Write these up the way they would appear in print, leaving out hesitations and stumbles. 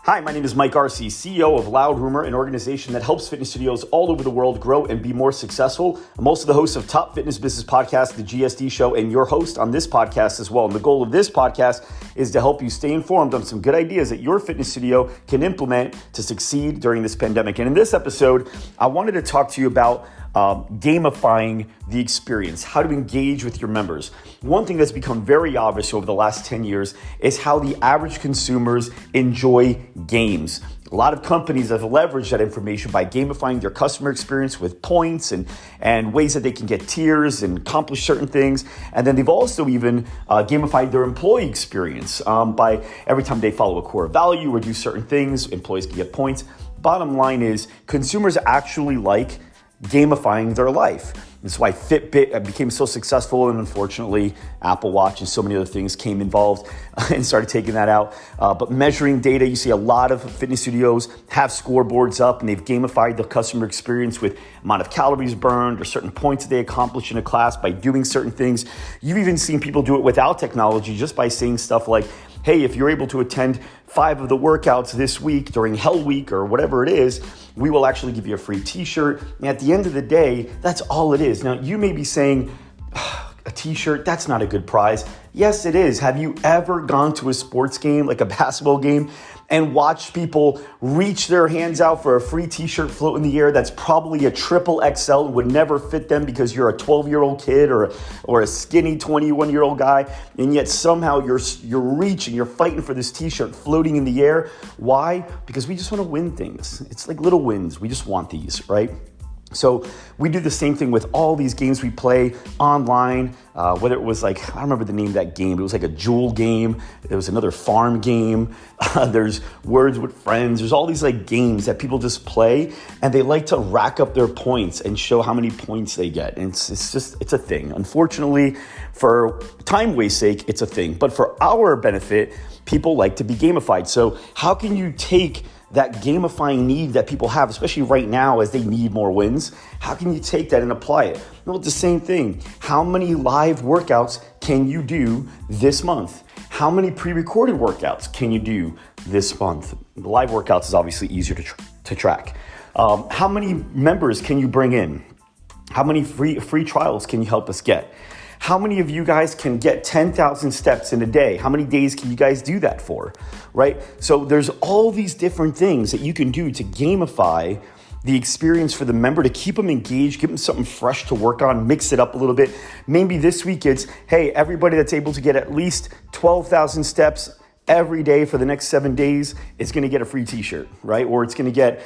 Hi, my name is Mike Arce, CEO of Loud Rumor, an organization that helps fitness studios all over the world grow and be more successful. I'm also the host of Top Fitness Business Podcast, the GSD Show, and your host on this podcast as well. And the goal of this podcast is to help you stay informed on some good ideas that your fitness studio can implement to succeed during this pandemic. And in this episode, I wanted to talk to you about gamifying the experience, how to engage with your members. One thing that's become very obvious over the last 10 years is how the average consumers enjoy games. A lot of companies have leveraged that information by gamifying their customer experience with points and ways that they can get tiers and accomplish certain things. And then they've also even gamified their employee experience by every time they follow a core value or do certain things, employees can get points. Bottom line is consumers actually like gamifying their life. That's why Fitbit became so successful, and unfortunately, Apple Watch and so many other things came involved and started taking that out. But measuring data, you see a lot of fitness studios have scoreboards up, and they've gamified the customer experience with amount of calories burned or certain points that they accomplish in a class by doing certain things. You've even seen people do it without technology, just by saying stuff like, hey, if you're able to attend 5 of the workouts this week during Hell Week or whatever it is, we will actually give you a free t-shirt. And at the end of the day, that's all it is. Now, you may be saying, a t-shirt, that's not a good prize. Yes, it is. Have you ever gone to a sports game, like a basketball game, and watched people reach their hands out for a free t-shirt float in the air that's probably a triple XL and would never fit them because you're a 12-year-old kid or a skinny 21-year-old guy, and yet somehow you're reaching, you're fighting for this t-shirt floating in the air. Why? Because we just want to win things. It's like little wins. We just want these, right? So we do the same thing with all these games we play online, whether it was like, I don't remember the name of that game. It was like a Jewel game. There was another farm game. There's Words with Friends. There's all these like games that people just play, and they like to rack up their points and show how many points they get. And it's a thing. Unfortunately, for time waste sake, it's a thing. But for our benefit, people like to be gamified. So how can you take that gamifying need that people have, especially right now as they need more wins? How can you take that and apply it? Well, it's the same thing. How many live workouts can you do this month? How many pre-recorded workouts can you do this month? The live workouts is obviously easier to track. How many members can you bring in? How many free trials can you help us get? How many of you guys can get 10,000 steps in a day? How many days can you guys do that for, right? So there's all these different things that you can do to gamify the experience for the member, to keep them engaged, give them something fresh to work on, mix it up a little bit. Maybe this week it's, hey, everybody that's able to get at least 12,000 steps every day for the next 7 days is going to get a free t-shirt, right? Or it's going to get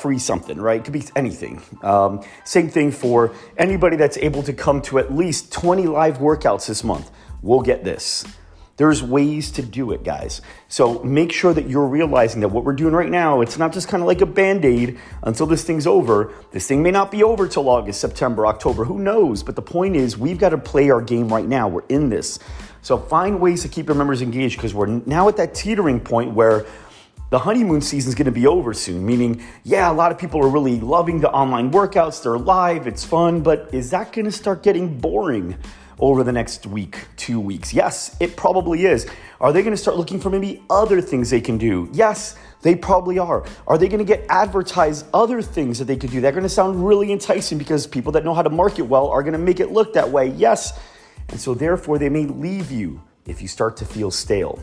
free something, right? It could be anything. Same thing for anybody that's able to come to at least 20 live workouts this month. We'll get this. There's ways to do it, guys. So make sure that you're realizing that what we're doing right now, it's not just kind of like a Band-Aid until this thing's over. This thing may not be over till August, September, October, who knows? But the point is, we've got to play our game right now. We're in this. So find ways to keep your members engaged, because we're now at that teetering point where the honeymoon season is going to be over soon, meaning, yeah, a lot of people are really loving the online workouts. They're live. It's fun. But is that going to start getting boring over the next week, 2 weeks? Yes, it probably is. Are they going to start looking for maybe other things they can do? Yes, they probably are. Are they going to get advertised other things that they could do? They're going to sound really enticing because people that know how to market well are going to make it look that way. Yes. And so therefore, they may leave you if you start to feel stale.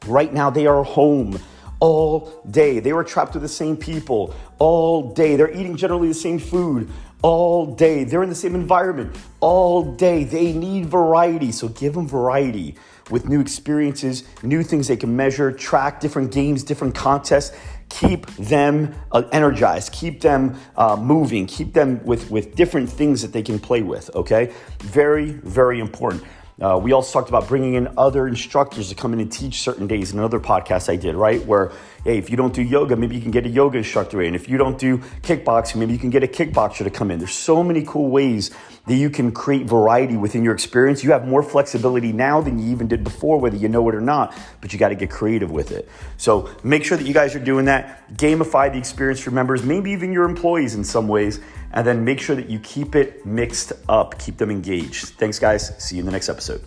Right now, they are home all day. They were trapped with the same people all day. They're eating generally the same food all day. They're in the same environment all day. They need variety. So give them variety with new experiences, new things they can measure, track, different games, different contests. Keep them energized, keep them moving, keep them with different things that they can play with, okay? Very, very important. We also talked about bringing in other instructors to come in and teach certain days in another podcast I did, right? Where, hey, if you don't do yoga, maybe you can get a yoga instructor in. If you don't do kickboxing, maybe you can get a kickboxer to come in. There's so many cool ways that you can create variety within your experience. You have more flexibility now than you even did before, whether you know it or not, but you got to get creative with it. So make sure that you guys are doing that. Gamify the experience for members, maybe even your employees in some ways, and then make sure that you keep it mixed up, keep them engaged. Thanks, guys. See you in the next episode.